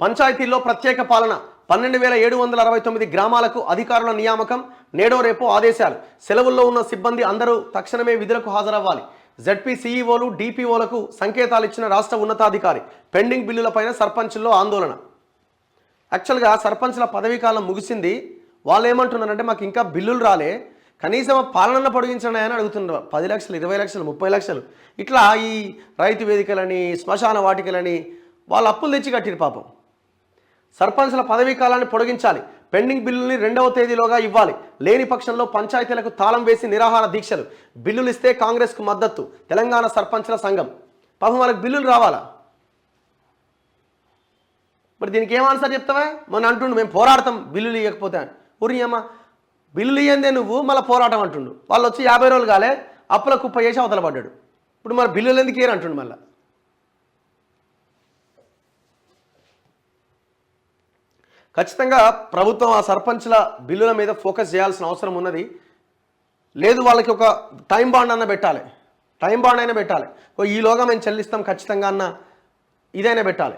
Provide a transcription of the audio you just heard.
పంచాయతీల్లో ప్రత్యేక పాలన 12,769 గ్రామాలకు అధికారుల నియామకం నేడో రేపో ఆదేశాలు. సెలవుల్లో ఉన్న సిబ్బంది అందరూ తక్షణమే విధులకు హాజరవ్వాలి. జడ్పీ సీఈఓలు డిపిఓలకు సంకేతాలు ఇచ్చిన రాష్ట్ర ఉన్నతాధికారి. పెండింగ్ బిల్లులపైన సర్పంచుల్లో ఆందోళన. యాక్చువల్గా సర్పంచ్ల పదవీ కాలం ముగిసింది. వాళ్ళు ఏమంటున్నారంటే మాకు ఇంకా బిల్లులు రాలే, కనీసం పాలనను పొడిగించండి అని అడుగుతున్నారు. 10 లక్షలు, 20 లక్షలు, 30 లక్షలు ఇట్లా ఈ రైతు వేదికలని, శ్మశాన వాటికలని వాళ్ళు అప్పులు తెచ్చి కట్టిరు పాపం. సర్పంచ్ల పదవీ కాలాన్ని పొడిగించాలి. పెండింగ్ బిల్లుల్ని 2వ తేదీలోగా ఇవ్వాలి. లేని పక్షంలో పంచాయతీలకు తాళం వేసి నిరాహార దీక్షలు. బిల్లులు ఇస్తే కాంగ్రెస్కు మద్దతు. తెలంగాణ సర్పంచ్ల సంఘం. పాపం వాళ్ళకి బిల్లులు రావాలా? మరి దీనికి ఏం ఆన్సర్ చెప్తావా? మొన్న అంటుండు మేము పోరాడతాం బిల్లులు ఇవ్వకపోతే. ఉరియమ్మ బిల్లులు ఇయ్యందే నువ్వు మళ్ళీ పోరాటం అంటుండు. వాళ్ళు వచ్చి 50 రోజులు కాలే అప్పుల కుప్ప చేసి అవతల పడ్డాడు. ఇప్పుడు మరి బిల్లులు ఎందుకు ఇయ్యరు అంటుండు మళ్ళీ. ఖచ్చితంగా ప్రభుత్వం ఆ సర్పంచ్ల బిల్లుల మీద ఫోకస్ చేయాల్సిన అవసరం ఉన్నది. లేదు వాళ్ళకి ఒక టైం బాండ్ అన్న పెట్టాలి. టైం బాండ్ అయినా పెట్టాలి. ఈలోగా మేము చెల్లిస్తాం ఖచ్చితంగా అన్న ఇదైనా పెట్టాలి.